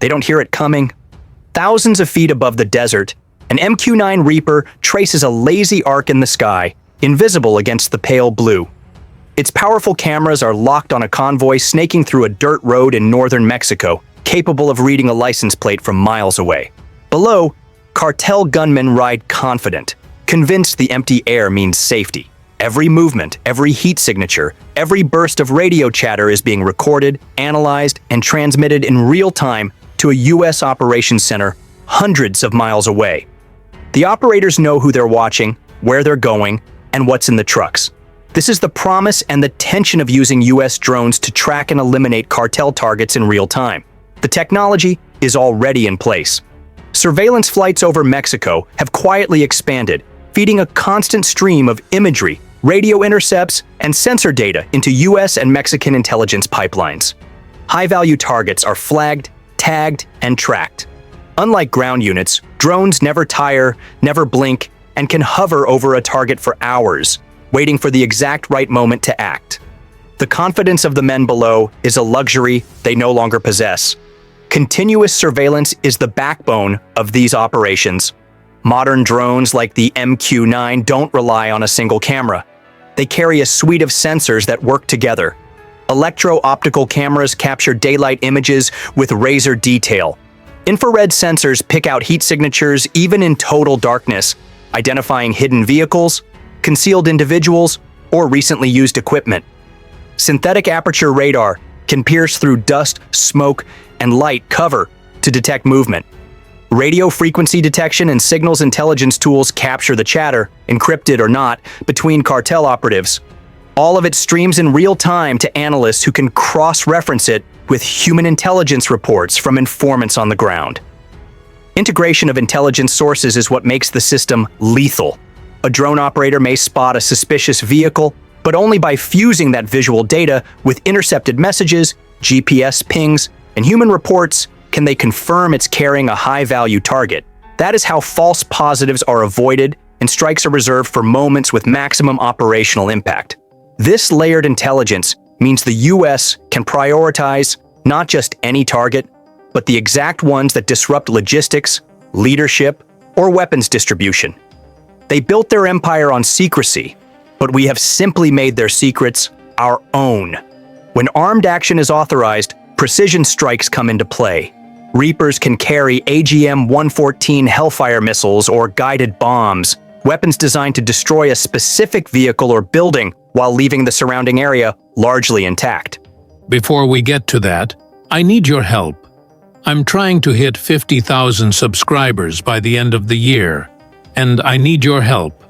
They don't hear it coming. Thousands of feet above the desert, an MQ-9 Reaper traces a lazy arc in the sky, invisible against the pale blue. Its powerful cameras are locked on a convoy snaking through a dirt road in northern Mexico, capable of reading a license plate from miles away. Below, cartel gunmen ride confident, convinced the empty air means safety. Every movement, every heat signature, every burst of radio chatter is being recorded, analyzed, and transmitted in real time to a U.S. operations center hundreds of miles away. The operators know who they're watching, where they're going, and what's in the trucks. This is the promise and the tension of using U.S. drones to track and eliminate cartel targets in real time. The technology is already in place. Surveillance flights over Mexico have quietly expanded, feeding a constant stream of imagery, radio intercepts, and sensor data into U.S. and Mexican intelligence pipelines. High-value targets are flagged, tagged, and tracked. Unlike ground units, drones never tire, never blink, and can hover over a target for hours, waiting for the exact right moment to act. The confidence of the men below is a luxury they no longer possess. Continuous surveillance is the backbone of these operations. Modern drones like the MQ-9 don't rely on a single camera. They carry a suite of sensors that work together. Electro-optical cameras capture daylight images with razor detail. Infrared sensors pick out heat signatures even in total darkness, identifying hidden vehicles, concealed individuals, or recently used equipment. Synthetic aperture radar can pierce through dust, smoke, and light cover to detect movement. Radio frequency detection and signals intelligence tools capture the chatter, encrypted or not, between cartel operatives. All of it streams in real time to analysts who can cross-reference it with human intelligence reports from informants on the ground. Integration of intelligence sources is what makes the system lethal. A drone operator may spot a suspicious vehicle, but only by fusing that visual data with intercepted messages, GPS pings, and human reports can they confirm it's carrying a high-value target. That is how false positives are avoided and strikes are reserved for moments with maximum operational impact. This layered intelligence means the U.S. can prioritize not just any target, but the exact ones that disrupt logistics, leadership, or weapons distribution. They built their empire on secrecy, but we have simply made their secrets our own. When armed action is authorized, precision strikes come into play. Reapers can carry AGM-114 Hellfire missiles or guided bombs, weapons designed to destroy a specific vehicle or building while leaving the surrounding area largely intact. Before we get to that, I need your help. I'm trying to hit 50,000 subscribers by the end of the year, and I need your help.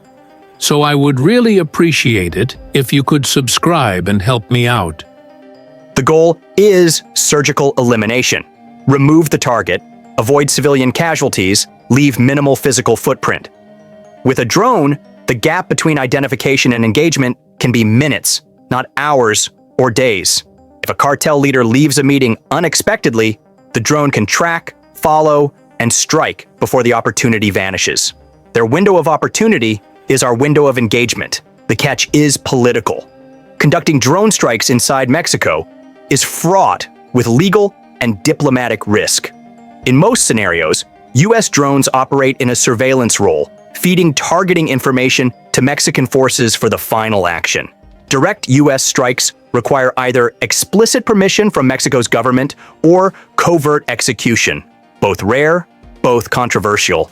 So I would really appreciate it if you could subscribe and help me out. The goal is surgical elimination. Remove the target, avoid civilian casualties, leave minimal physical footprint. With a drone, the gap between identification and engagement can be minutes, not hours or days. If a cartel leader leaves a meeting unexpectedly, the drone can track, follow, and strike before the opportunity vanishes. Their window of opportunity is our window of engagement. The catch is political. Conducting drone strikes inside Mexico is fraught with legal and diplomatic risk. In most scenarios, U.S. drones operate in a surveillance role, feeding targeting information to Mexican forces for the final action. Direct U.S. strikes require either explicit permission from Mexico's government or covert execution, both rare, both controversial.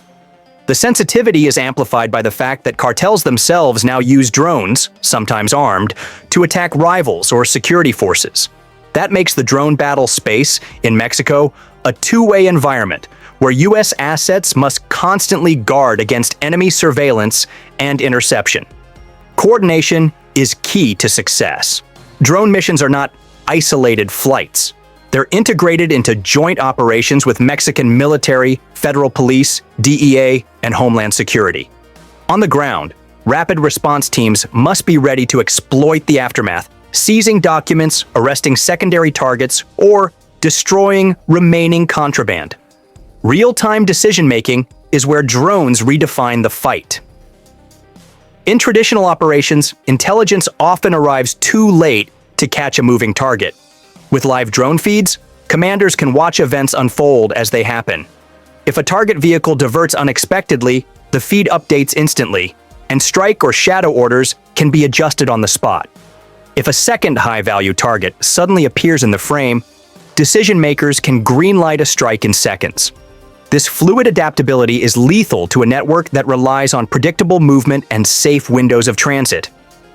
The sensitivity is amplified by the fact that cartels themselves now use drones, sometimes armed, to attack rivals or security forces. That makes the drone battle space in Mexico a two-way environment where U.S. assets must constantly guard against enemy surveillance and interception. Coordination is key to success. Drone missions are not isolated flights. They're integrated into joint operations with Mexican military, federal police, DEA, and Homeland Security. On the ground, rapid response teams must be ready to exploit the aftermath, seizing documents, arresting secondary targets, or destroying remaining contraband. Real-time decision-making is where drones redefine the fight. In traditional operations, intelligence often arrives too late to catch a moving target. With live drone feeds, Commanders can watch events unfold as they happen. If a target vehicle diverts unexpectedly, the feed updates instantly, and strike or shadow orders can be adjusted on the spot. If a second high-value target suddenly appears in the frame, decision-makers can greenlight a strike in seconds. This fluid adaptability is lethal to a network that relies on predictable movement and safe windows of transit.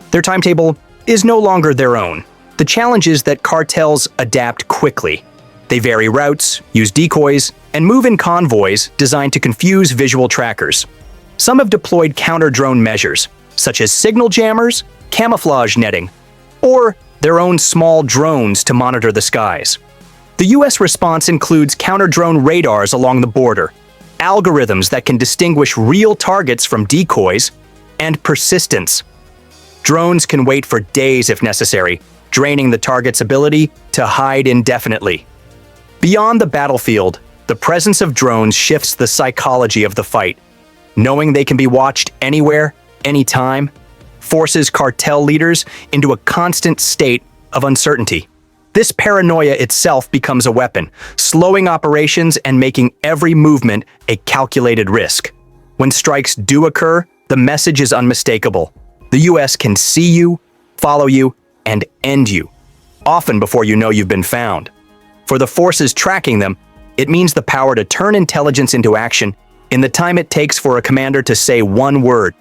Their timetable is no longer their own. The challenge is that cartels adapt quickly. They vary routes, use decoys, and move in convoys designed to confuse visual trackers. Some have deployed counter-drone measures, such as signal jammers, camouflage netting, or their own small drones to monitor the skies. The U.S. response includes counter-drone radars along the border, algorithms that can distinguish real targets from decoys, and persistence. Drones can wait for days if necessary, draining the target's ability to hide indefinitely. Beyond the battlefield, the presence of drones shifts the psychology of the fight. Knowing they can be watched anywhere, anytime, forces cartel leaders into a constant state of uncertainty. This paranoia itself becomes a weapon, slowing operations and making every movement a calculated risk. When strikes do occur, the message is unmistakable. The U.S. can see you, follow you, and end you, often before you know you've been found. For the forces tracking them, it means the power to turn intelligence into action in the time it takes for a commander to say one word: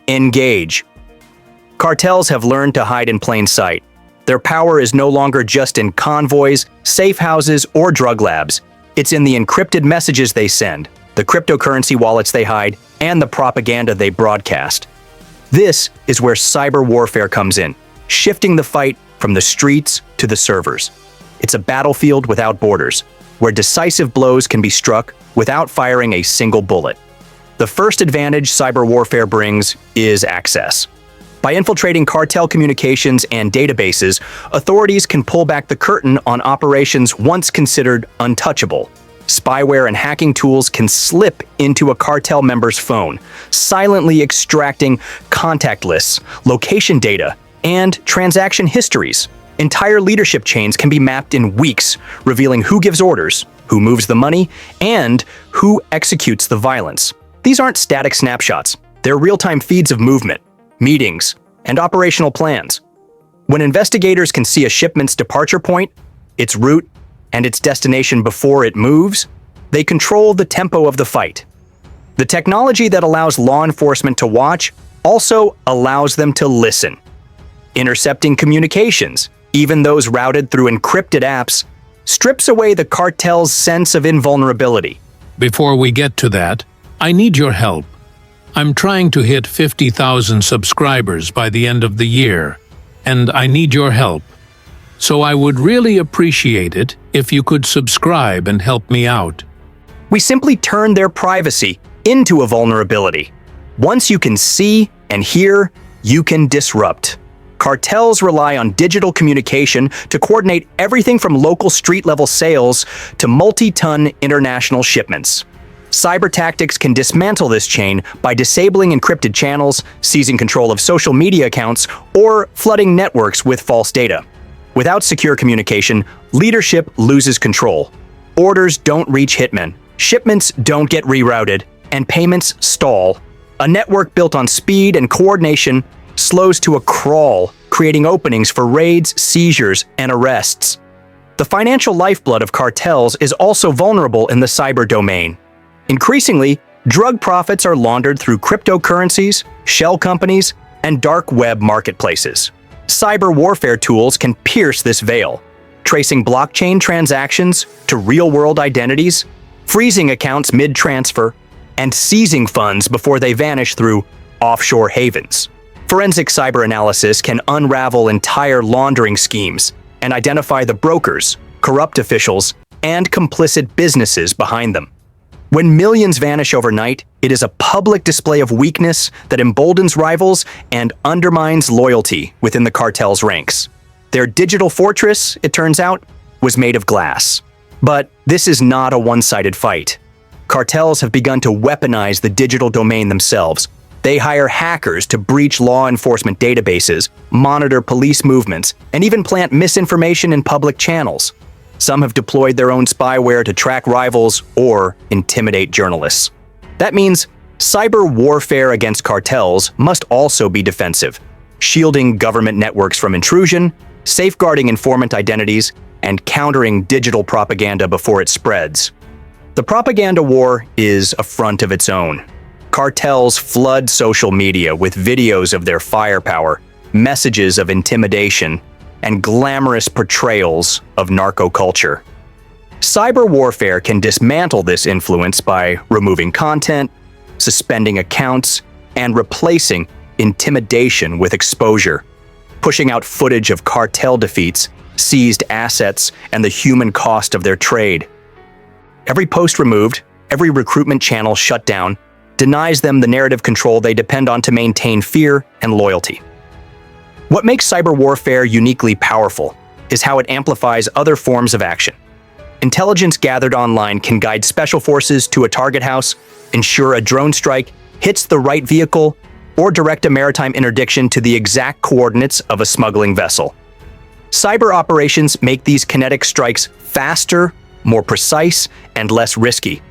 engage. Cartels have learned to hide in plain sight. Their power is no longer just in convoys, safe houses, or drug labs. It's in the encrypted messages they send, the cryptocurrency wallets they hide, and the propaganda they broadcast. This is where cyber warfare comes in, shifting the fight from the streets to the servers. It's a battlefield without borders, where decisive blows can be struck without firing a single bullet. The first advantage cyber warfare brings is access. By infiltrating cartel communications and databases, authorities can pull back the curtain on operations once considered untouchable. Spyware and hacking tools can slip into a cartel member's phone, silently extracting contact lists, location data, and transaction histories. Entire leadership chains can be mapped in weeks, revealing who gives orders, who moves the money, and who executes the violence. These aren't static snapshots. They're real-time feeds of movement, meetings, and operational plans. When investigators can see a shipment's departure point, its route, and its destination before it moves, they control the tempo of the fight. The technology that allows law enforcement to watch also allows them to listen. Intercepting communications, even those routed through encrypted apps, strips away the cartel's sense of invulnerability. Before we get to that, I need your help. I'm trying to hit 50,000 subscribers by the end of the year, and I need your help. So I would really appreciate it if you could subscribe and help me out. We simply turn their privacy into a vulnerability. Once you can see and hear, you can disrupt. Cartels rely on digital communication to coordinate everything from local street-level sales to multi-ton international shipments. Cyber tactics can dismantle this chain by disabling encrypted channels, seizing control of social media accounts, or flooding networks with false data. Without secure communication, leadership loses control. Orders don't reach hitmen, shipments don't get rerouted, and payments stall. A network built on speed and coordination slows to a crawl, creating openings for raids, seizures, and arrests. The financial lifeblood of cartels is also vulnerable in the cyber domain. Increasingly, drug profits are laundered through cryptocurrencies, shell companies, and dark web marketplaces. Cyber warfare tools can pierce this veil, tracing blockchain transactions to real-world identities, freezing accounts mid-transfer, and seizing funds before they vanish through offshore havens. Forensic cyber analysis can unravel entire laundering schemes and identify the brokers, corrupt officials, and complicit businesses behind them. When millions vanish overnight, it is a public display of weakness that emboldens rivals and undermines loyalty within the cartel's ranks. Their digital fortress, it turns out, was made of glass. But this is not a one-sided fight. Cartels have begun to weaponize the digital domain themselves. They hire hackers to breach law enforcement databases, monitor police movements, and even plant misinformation in public channels. Some have deployed their own spyware to track rivals or intimidate journalists. That means cyber warfare against cartels must also be defensive, shielding government networks from intrusion, safeguarding informant identities, and countering digital propaganda before it spreads. The propaganda war is a front of its own. Cartels flood social media with videos of their firepower, messages of intimidation, and glamorous portrayals of narco-culture. Cyber warfare can dismantle this influence by removing content, suspending accounts, and replacing intimidation with exposure, pushing out footage of cartel defeats, seized assets, and the human cost of their trade. Every post removed, every recruitment channel shut down, denies them the narrative control they depend on to maintain fear and loyalty. What makes cyber warfare uniquely powerful is how it amplifies other forms of action. Intelligence gathered online can guide special forces to a target house, ensure a drone strike hits the right vehicle, or direct a maritime interdiction to the exact coordinates of a smuggling vessel. Cyber operations make these kinetic strikes faster, more precise, and less risky.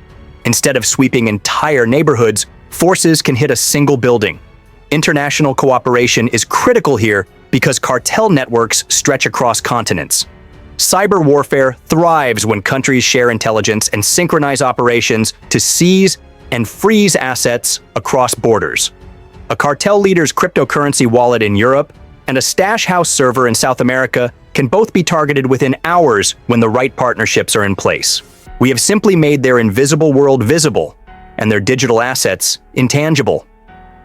Instead of sweeping entire neighborhoods, forces can hit a single building. International cooperation is critical here because cartel networks stretch across continents. Cyber warfare thrives when countries share intelligence and synchronize operations to seize and freeze assets across borders. A cartel leader's cryptocurrency wallet in Europe and a stash house server in South America can both be targeted within hours when the right partnerships are in place. We have simply made their invisible world visible and their digital assets intangible.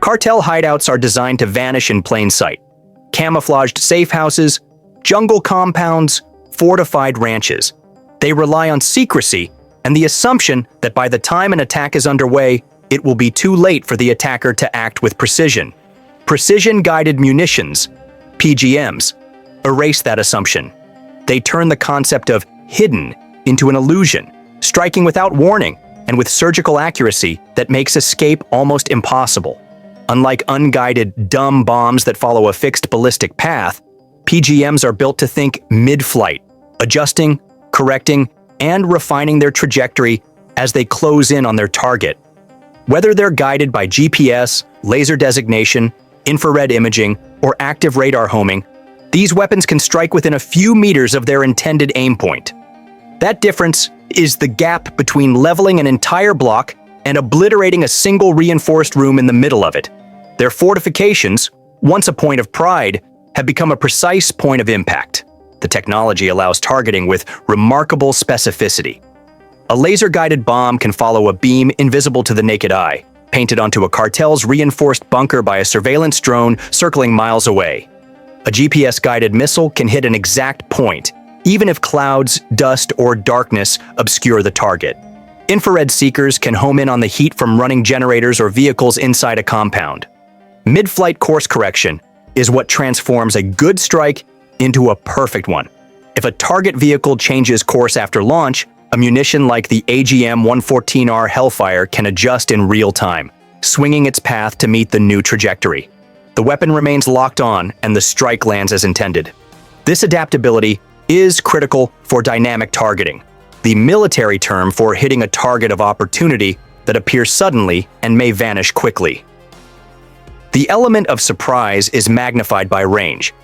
Cartel hideouts are designed to vanish in plain sight. Camouflaged safe houses, jungle compounds, fortified ranches. They rely on secrecy and the assumption that by the time an attack is underway, it will be too late for the attacker to act with precision. Precision-guided munitions, PGMs, erase that assumption. They turn the concept of hidden into an illusion, striking without warning and with surgical accuracy that makes escape almost impossible. Unlike unguided, dumb bombs that follow a fixed ballistic path, PGMs are built to think mid-flight, adjusting, correcting, and refining their trajectory as they close in on their target. Whether they're guided by GPS, laser designation, infrared imaging, or active radar homing, these weapons can strike within a few meters of their intended aim point. That difference is the gap between leveling an entire block and obliterating a single reinforced room in the middle of it. Their fortifications, once a point of pride, have become a precise point of impact. The technology allows targeting with remarkable specificity. A laser-guided bomb can follow a beam invisible to the naked eye, painted onto a cartel's reinforced bunker by a surveillance drone circling miles away. A GPS-guided missile can hit an exact point, even if clouds, dust, or darkness obscure the target. Infrared seekers can home in on the heat from running generators or vehicles inside a compound. Mid-flight course correction is what transforms a good strike into a perfect one. If a target vehicle changes course after launch, a munition like the AGM-114R Hellfire can adjust in real time, swinging its path to meet the new trajectory. The weapon remains locked on and the strike lands as intended. This adaptability is critical for dynamic targeting, the military term for hitting a target of opportunity that appears suddenly and may vanish quickly. The element of surprise is magnified by range.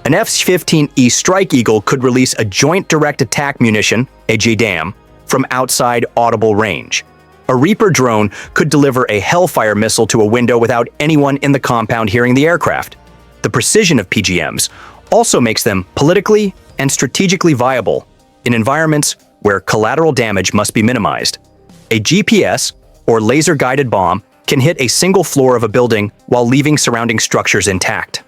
An F-15E Strike Eagle could release a Joint Direct Attack Munition, a JDAM, from outside audible range. A Reaper drone could deliver a Hellfire missile to a window without anyone in the compound hearing the aircraft. The precision of PGMs also makes them politically and strategically viable in environments where collateral damage must be minimized. A GPS, or laser-guided bomb, can hit a single floor of a building while leaving surrounding structures intact.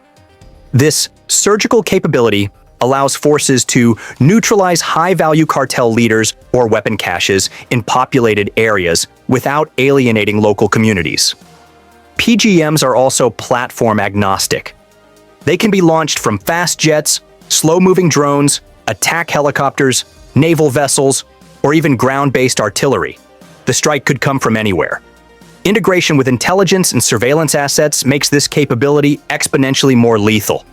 This surgical capability allows forces to neutralize high-value cartel leaders or weapon caches in populated areas without alienating local communities. PGMs are also platform agnostic. They can be launched from fast jets, slow-moving drones, attack helicopters, naval vessels, or even ground-based artillery. The strike could come from anywhere. Integration with intelligence and surveillance assets makes this capability exponentially more lethal.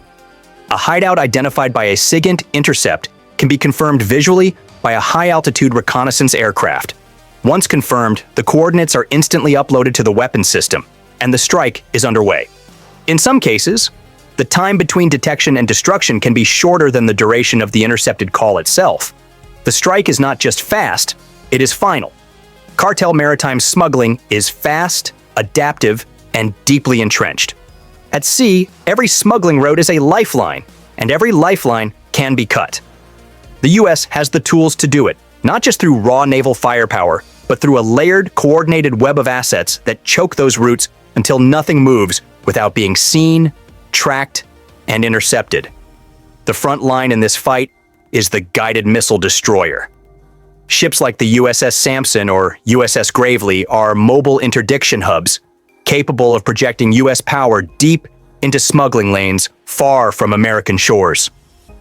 A hideout identified by a SIGINT intercept can be confirmed visually by a high-altitude reconnaissance aircraft. Once confirmed, the coordinates are instantly uploaded to the weapons system, and the strike is underway. In some cases, the time between detection and destruction can be shorter than the duration of the intercepted call itself. The strike is not just fast, it is final. Cartel maritime smuggling is fast, adaptive, and deeply entrenched. At sea, every smuggling route is a lifeline, and every lifeline can be cut. The US has the tools to do it, not just through raw naval firepower, but through a layered, coordinated web of assets that choke those routes until nothing moves without being seen, tracked, and intercepted. The front line in this fight is the guided missile destroyer. Ships like the USS Sampson or USS Gravely are mobile interdiction hubs, capable of projecting US power deep into smuggling lanes far from American shores.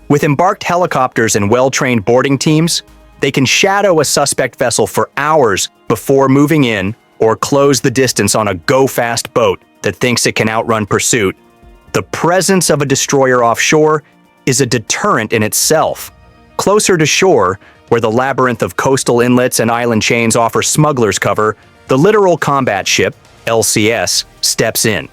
With embarked helicopters and well-trained boarding teams, they can shadow a suspect vessel for hours before moving in or close the distance on a go-fast boat that thinks it can outrun pursuit. The presence of a destroyer offshore is a deterrent in itself. Closer to shore, where the labyrinth of coastal inlets and island chains offer smugglers cover, the littoral combat ship, LCS, steps in.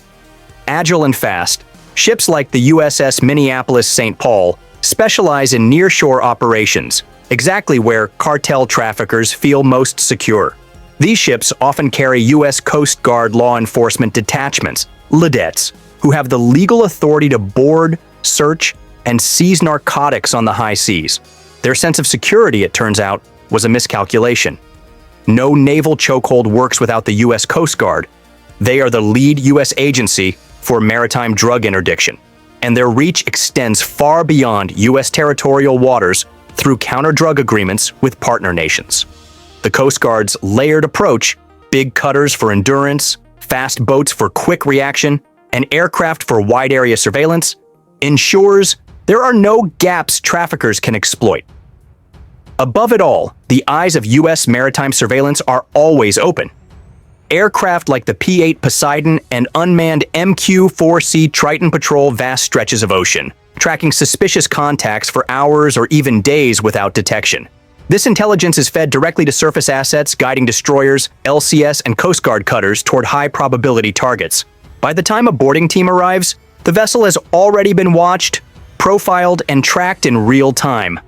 Agile and fast, ships like the USS Minneapolis-St. Paul specialize in nearshore operations, exactly where cartel traffickers feel most secure. These ships often carry U.S. Coast Guard law enforcement detachments, LEDETs, who have the legal authority to board, search, and seize narcotics on the high seas. Their sense of security, it turns out, was a miscalculation. No naval chokehold works without the U.S. Coast Guard. They are the lead U.S. agency for maritime drug interdiction, and their reach extends far beyond U.S. territorial waters through counter-drug agreements with partner nations. The Coast Guard's layered approach, big cutters for endurance, fast boats for quick reaction, and aircraft for wide-area surveillance, ensures there are no gaps traffickers can exploit. Above it all, the eyes of U.S. maritime surveillance are always open. Aircraft like the P-8 Poseidon and unmanned MQ-4C Triton patrol vast stretches of ocean, tracking suspicious contacts for hours or even days without detection. This intelligence is fed directly to surface assets, guiding destroyers, LCS, and Coast Guard cutters toward high-probability targets. By the time a boarding team arrives, the vessel has already been watched, profiled, and tracked in real time.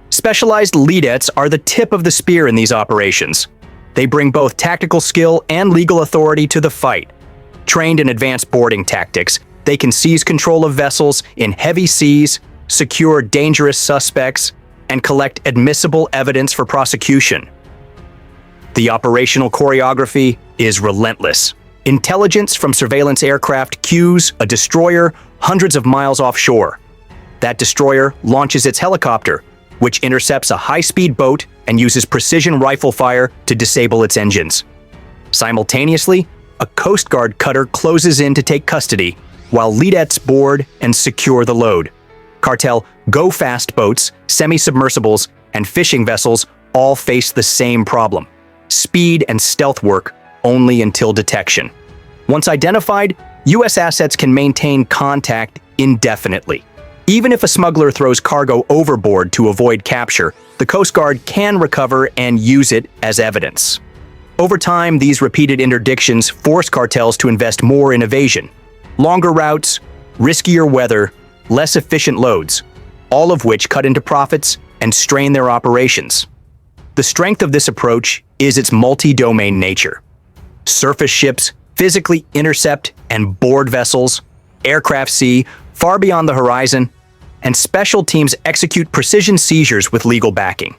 Specialized LEDETs are the tip of the spear in these operations. They bring both tactical skill and legal authority to the fight. Trained in advanced boarding tactics, they can seize control of vessels in heavy seas, secure dangerous suspects, and collect admissible evidence for prosecution. The operational choreography is relentless. Intelligence from surveillance aircraft cues a destroyer hundreds of miles offshore. That destroyer launches its helicopter, which intercepts a high-speed boat and uses precision rifle fire to disable its engines. Simultaneously, a Coast Guard cutter closes in to take custody, while LEDETs board and secure the load. Cartel go-fast boats, semi-submersibles, and fishing vessels all face the same problem: speed and stealth work only until detection. Once identified, U.S. assets can maintain contact indefinitely. Even if a smuggler throws cargo overboard to avoid capture, the Coast Guard can recover and use it as evidence. Over time, these repeated interdictions force cartels to invest more in evasion. Longer routes, riskier weather, less efficient loads, all of which cut into profits and strain their operations. The strength of this approach is its multi-domain nature. Surface ships physically intercept and board vessels, aircraft see far beyond the horizon, and special teams execute precision seizures with legal backing.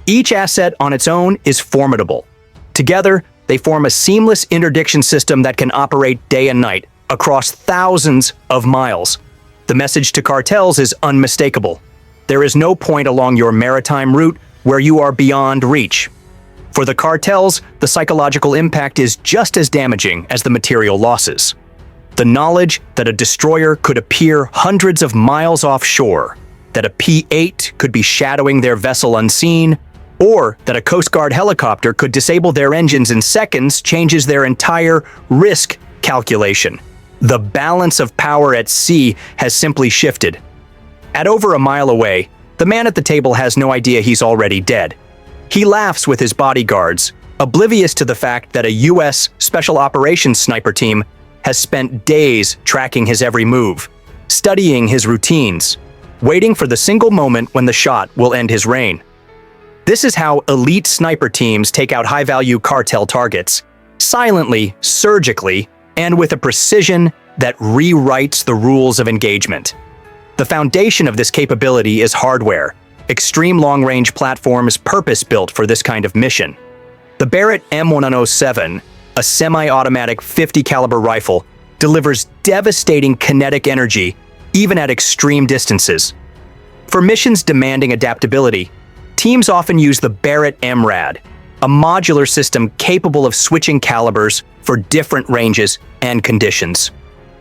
Each asset on its own is formidable. Together, they form a seamless interdiction system that can operate day and night across thousands of miles. The message to cartels is unmistakable. There is no point along your maritime route where you are beyond reach. For the cartels, the psychological impact is just as damaging as the material losses. The knowledge that a destroyer could appear hundreds of miles offshore, that a P-8 could be shadowing their vessel unseen, or that a Coast Guard helicopter could disable their engines in seconds changes their entire risk calculation. The balance of power at sea has simply shifted. At over a mile away, The man at the table has no idea he's already dead. He laughs with his bodyguards, oblivious to the fact that a US Special Operations sniper team has spent days tracking his every move, studying his routines, waiting for the single moment when the shot will end his reign. This is how elite sniper teams take out high-value cartel targets, silently, surgically, and with a precision that rewrites the rules of engagement. The foundation of this capability is hardware, extreme long-range platforms purpose-built for this kind of mission. The Barrett M107, a semi-automatic 50 caliber rifle, delivers devastating kinetic energy even at extreme distances. For missions demanding adaptability, teams often use the Barrett MRAD, a modular system capable of switching calibers for different ranges and conditions.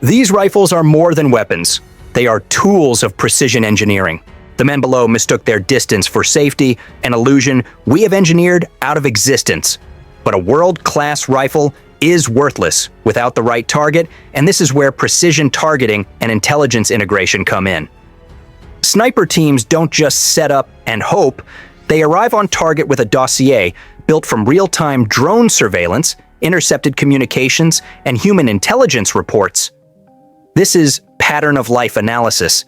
These rifles are more than weapons. They are tools of precision engineering. The men below mistook their distance for safety, an illusion we have engineered out of existence. But a world-class rifle is worthless without the right target, and this is where precision targeting and intelligence integration come in. Sniper teams don't just set up and hope, they arrive on target with a dossier built from real-time drone surveillance, intercepted communications, and human intelligence reports. This is pattern-of-life analysis.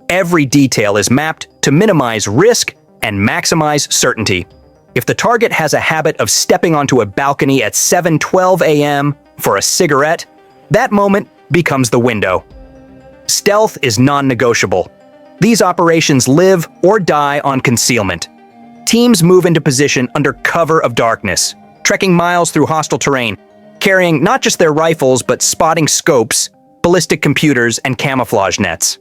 Every detail is mapped to minimize risk and maximize certainty. If the target has a habit of stepping onto a balcony at 7:12 a.m. for a cigarette, that moment becomes the window. Stealth is non-negotiable. These operations live or die on concealment. Teams move into position under cover of darkness, trekking miles through hostile terrain, carrying not just their rifles but spotting scopes, ballistic computers, and camouflage nets.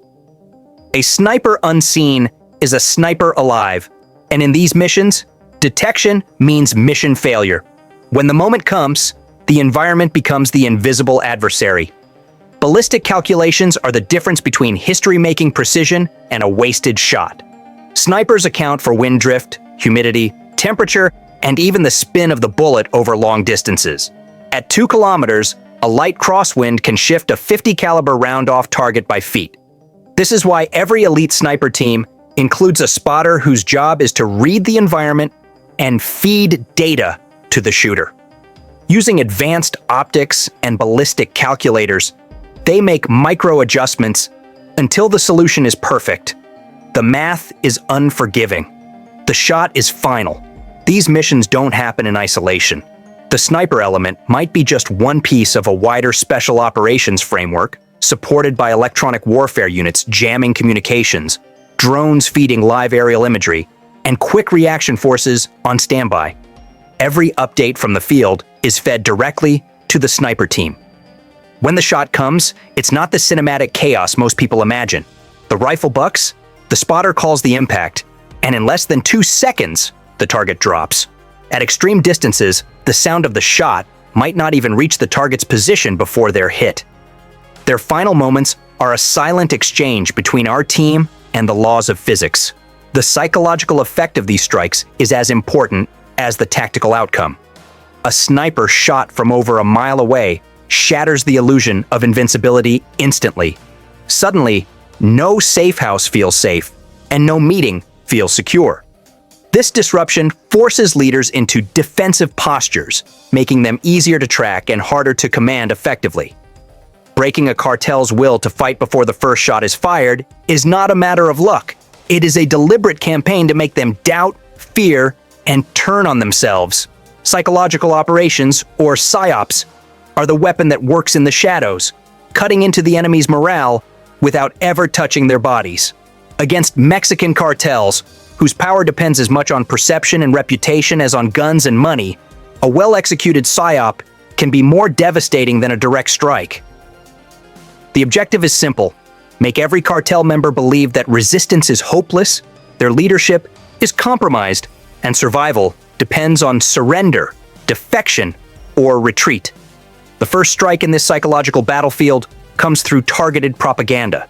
A sniper unseen is a sniper alive, and in these missions, detection means mission failure. When the moment comes, the environment becomes the invisible adversary. Ballistic calculations are the difference between history-making precision and a wasted shot. Snipers account for wind drift, humidity, temperature, and even the spin of the bullet over long distances. At 2 kilometers, a light crosswind can shift a 50 caliber round off target by feet. This is why every elite sniper team includes a spotter whose job is to read the environment and feed data to the shooter. Using advanced optics and ballistic calculators, they make micro adjustments until the solution is perfect. The math is unforgiving. The shot is final. These missions don't happen in isolation. The sniper element might be just one piece of a wider special operations framework, supported by electronic warfare units jamming communications, drones feeding live aerial imagery, and quick reaction forces on standby. Every update from the field is fed directly to the sniper team. When the shot comes, it's not the cinematic chaos most people imagine. The rifle bucks, the spotter calls the impact, and in less than 2 seconds, the target drops. At extreme distances, the sound of the shot might not even reach the target's position before they're hit. Their final moments are a silent exchange between our team and the laws of physics. The psychological effect of these strikes is as important as the tactical outcome. A sniper shot from over a mile away shatters the illusion of invincibility instantly. Suddenly, no safe house feels safe, and no meeting feels secure. This disruption forces leaders into defensive postures, making them easier to track and harder to command effectively. Breaking a cartel's will to fight before the first shot is fired is not a matter of luck. It is a deliberate campaign to make them doubt, fear, and turn on themselves. Psychological operations, or PSYOPs, are the weapon that works in the shadows, cutting into the enemy's morale without ever touching their bodies. Against Mexican cartels, whose power depends as much on perception and reputation as on guns and money, a well-executed PSYOP can be more devastating than a direct strike. The objective is simple: make every cartel member believe that resistance is hopeless, their leadership is compromised, and survival depends on surrender, defection, or retreat. The first strike in this psychological battlefield comes through targeted propaganda.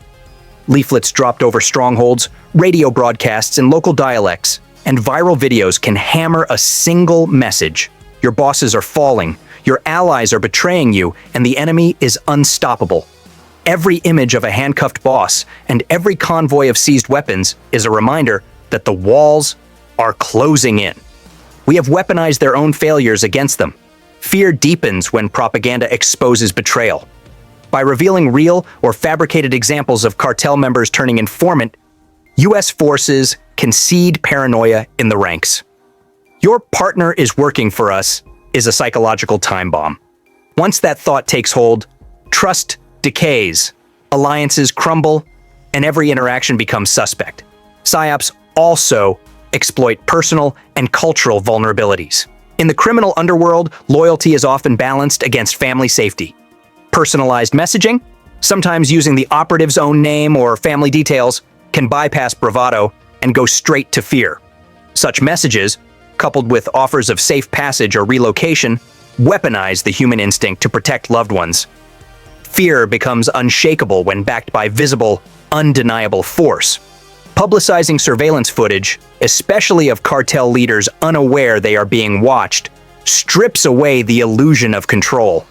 Leaflets dropped over strongholds, radio broadcasts in local dialects, and viral videos can hammer a single message. Your bosses are falling, your allies are betraying you, and the enemy is unstoppable. Every image of a handcuffed boss and every convoy of seized weapons is a reminder that the walls are closing in. We have weaponized their own failures against them. Fear deepens when propaganda exposes betrayal. By revealing real or fabricated examples of cartel members turning informant, U.S. forces can seed paranoia in the ranks. "Your partner is working for us" is a psychological time bomb. Once that thought takes hold, trust decays, alliances crumble, and every interaction becomes suspect. PSYOPs also exploit personal and cultural vulnerabilities. In the criminal underworld, loyalty is often balanced against family safety. Personalized messaging, sometimes using the operative's own name or family details, can bypass bravado and go straight to fear. Such messages, coupled with offers of safe passage or relocation, weaponize the human instinct to protect loved ones. Fear becomes unshakable when backed by visible, undeniable force. Publicizing surveillance footage, especially of cartel leaders unaware they are being watched, strips away the illusion of control.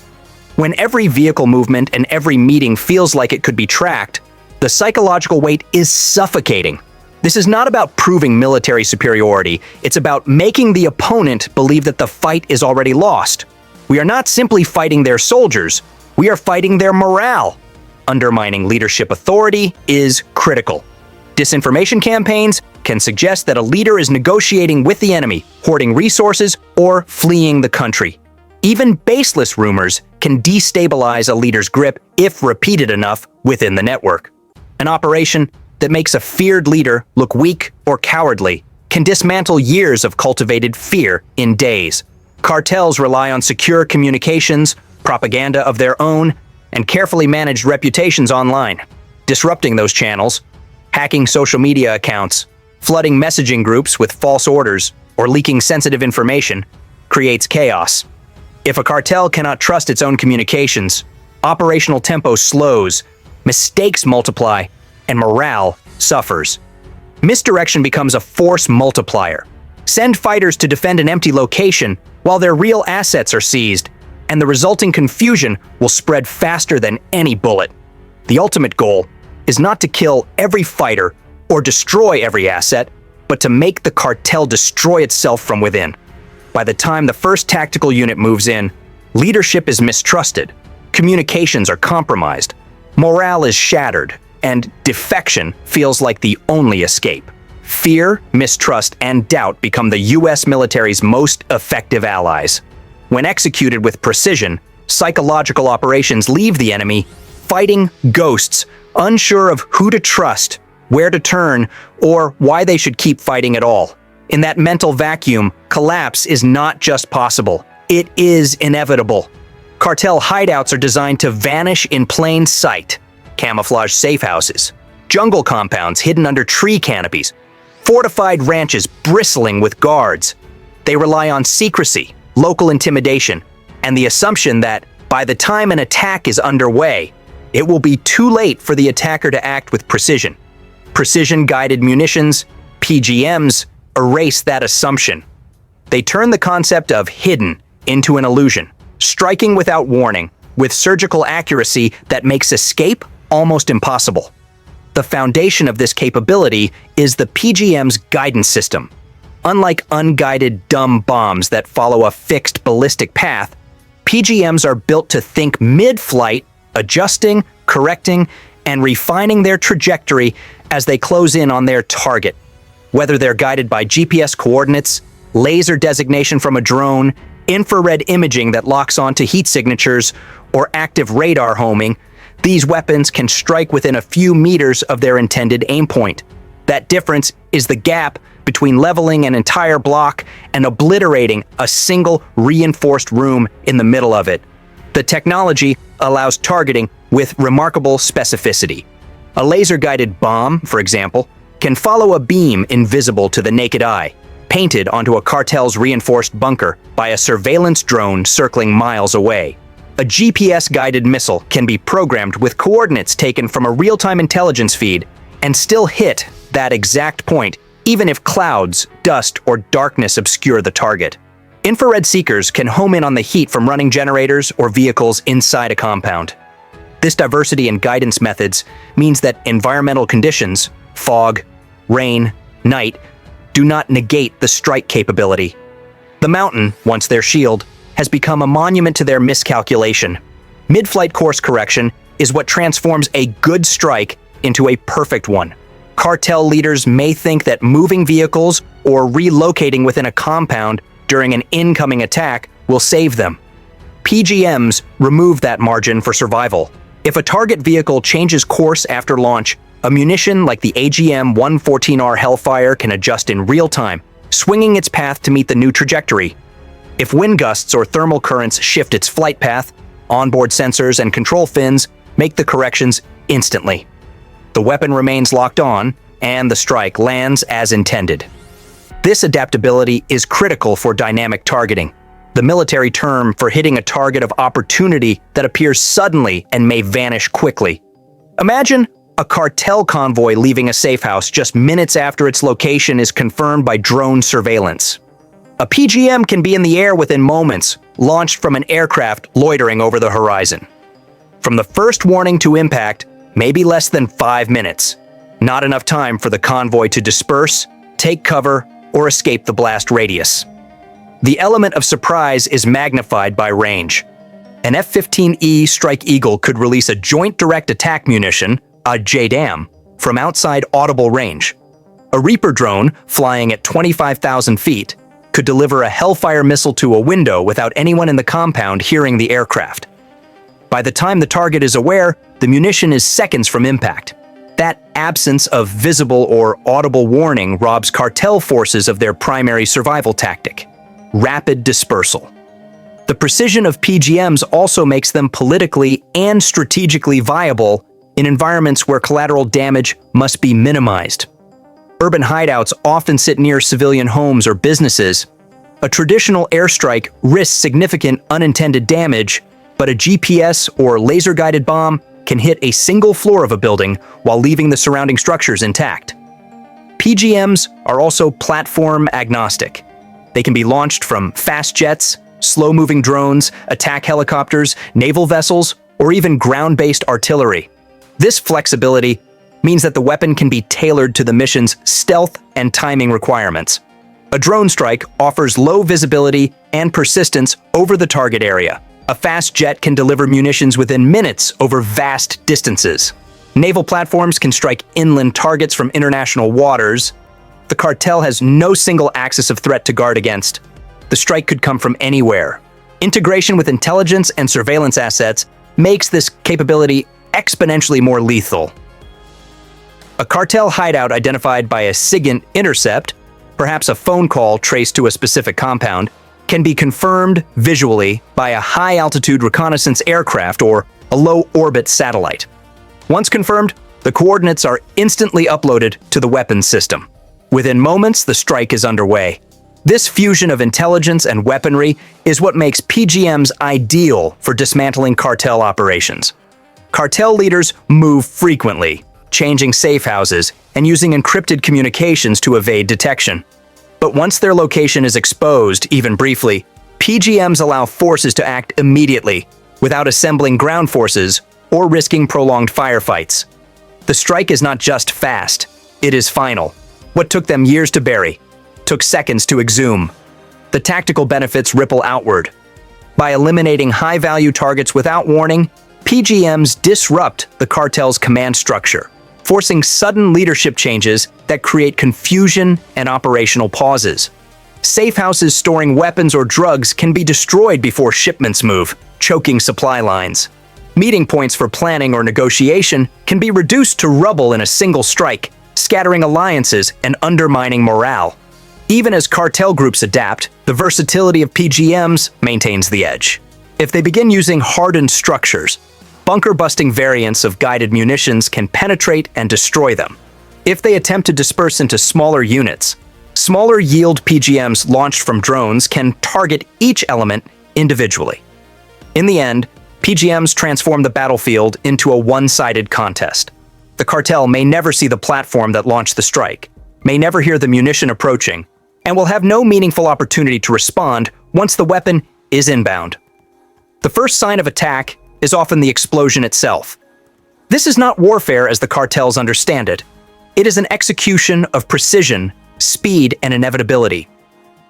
When every vehicle movement and every meeting feels like it could be tracked, the psychological weight is suffocating. This is not about proving military superiority, it's about making the opponent believe that the fight is already lost. We are not simply fighting their soldiers, we are fighting their morale. Undermining leadership authority is critical. Disinformation campaigns can suggest that a leader is negotiating with the enemy, hoarding resources, or fleeing the country. Even baseless rumors can destabilize a leader's grip if repeated enough within the network. An operation that makes a feared leader look weak or cowardly can dismantle years of cultivated fear in days. Cartels rely on secure communications, propaganda of their own, and carefully managed reputations online. Disrupting those channels, hacking social media accounts, flooding messaging groups with false orders, or leaking sensitive information creates chaos. If a cartel cannot trust its own communications, operational tempo slows, mistakes multiply, and morale suffers. Misdirection becomes a force multiplier. Send fighters to defend an empty location while their real assets are seized, and the resulting confusion will spread faster than any bullet. The ultimate goal is not to kill every fighter or destroy every asset, but to make the cartel destroy itself from within. By the time the first tactical unit moves in, leadership is mistrusted, communications are compromised, morale is shattered, and defection feels like the only escape. Fear, mistrust, and doubt become the U.S. military's most effective allies. When executed with precision, psychological operations leave the enemy fighting ghosts, unsure of who to trust, where to turn, or why they should keep fighting at all. In that mental vacuum, collapse is not just possible, it is inevitable. Cartel hideouts are designed to vanish in plain sight. Camouflage safe houses, jungle compounds hidden under tree canopies, fortified ranches bristling with guards. They rely on secrecy, local intimidation, and the assumption that by the time an attack is underway, it will be too late for the attacker to act with precision. Precision-guided munitions, PGMs, erase that assumption. They turn the concept of hidden into an illusion, striking without warning, with surgical accuracy that makes escape almost impossible. The foundation of this capability is the PGM's guidance system. Unlike unguided dumb bombs that follow a fixed ballistic path, PGMs are built to think mid-flight, adjusting, correcting, and refining their trajectory as they close in on their target. Whether they're guided by GPS coordinates, laser designation from a drone, infrared imaging that locks onto heat signatures, or active radar homing, these weapons can strike within a few meters of their intended aim point. That difference is the gap between leveling an entire block and obliterating a single reinforced room in the middle of it. The technology allows targeting with remarkable specificity. A laser-guided bomb, for example, can follow a beam invisible to the naked eye, painted onto a cartel's reinforced bunker by a surveillance drone circling miles away. A GPS-guided missile can be programmed with coordinates taken from a real-time intelligence feed and still hit that exact point, even if clouds, dust, or darkness obscure the target. Infrared seekers can home in on the heat from running generators or vehicles inside a compound. This diversity in guidance methods means that environmental conditions, fog, rain, night, do not negate the strike capability. The mountain, once their shield, has become a monument to their miscalculation. Mid-flight course correction is what transforms a good strike into a perfect one. Cartel leaders may think that moving vehicles or relocating within a compound during an incoming attack will save them. PGMs remove that margin for survival. If a target vehicle changes course after launch, a munition like the AGM-114R Hellfire can adjust in real time, swinging its path to meet the new trajectory. If wind gusts or thermal currents shift its flight path, onboard sensors and control fins make the corrections instantly. The weapon remains locked on, and the strike lands as intended. This adaptability is critical for dynamic targeting, the military term for hitting a target of opportunity that appears suddenly and may vanish quickly. Imagine a cartel convoy leaving a safe house just minutes after its location is confirmed by drone surveillance. A PGM can be in the air within moments, launched from an aircraft loitering over the horizon. From the first warning to impact, maybe less than 5 minutes. Not enough time for the convoy to disperse, take cover, or escape the blast radius. The element of surprise is magnified by range. An F-15E Strike Eagle could release a Joint Direct Attack munition, a JDAM, from outside audible range. A Reaper drone, flying at 25,000 feet, could deliver a Hellfire missile to a window without anyone in the compound hearing the aircraft. By the time the target is aware, the munition is seconds from impact. That absence of visible or audible warning robs cartel forces of their primary survival tactic: rapid dispersal. The precision of PGMs also makes them politically and strategically viable in environments where collateral damage must be minimized. Urban hideouts often sit near civilian homes or businesses. A traditional airstrike risks significant unintended damage, but a GPS or laser-guided bomb can hit a single floor of a building while leaving the surrounding structures intact. PGMs are also platform agnostic. They can be launched from fast jets, slow-moving drones, attack helicopters, naval vessels, or even ground-based artillery. This flexibility means that the weapon can be tailored to the mission's stealth and timing requirements. A drone strike offers low visibility and persistence over the target area. A fast jet can deliver munitions within minutes over vast distances. Naval platforms can strike inland targets from international waters. The cartel has no single axis of threat to guard against. The strike could come from anywhere. Integration with intelligence and surveillance assets makes this capability exponentially more lethal. A cartel hideout identified by a SIGINT intercept, perhaps a phone call traced to a specific compound, can be confirmed visually by a high-altitude reconnaissance aircraft or a low-orbit satellite. Once confirmed, the coordinates are instantly uploaded to the weapons system. Within moments, the strike is underway. This fusion of intelligence and weaponry is what makes PGMs ideal for dismantling cartel operations. Cartel leaders move frequently, changing safe houses and using encrypted communications to evade detection. But once their location is exposed, even briefly, PGMs allow forces to act immediately, without assembling ground forces or risking prolonged firefights. The strike is not just fast, it is final. What took them years to bury took seconds to exhume. The tactical benefits ripple outward. By eliminating high-value targets without warning, PGMs disrupt the cartel's command structure, forcing sudden leadership changes that create confusion and operational pauses. Safe houses storing weapons or drugs can be destroyed before shipments move, choking supply lines. Meeting points for planning or negotiation can be reduced to rubble in a single strike, scattering alliances and undermining morale. Even as cartel groups adapt, the versatility of PGMs maintains the edge. If they begin using hardened structures, bunker-busting variants of guided munitions can penetrate and destroy them. If they attempt to disperse into smaller units, smaller yield PGMs launched from drones can target each element individually. In the end, PGMs transform the battlefield into a one-sided contest. The cartel may never see the platform that launched the strike, may never hear the munition approaching, and will have no meaningful opportunity to respond once the weapon is inbound. The first sign of attack is often the explosion itself. This is not warfare as the cartels understand it. It is an execution of precision speed, and inevitability.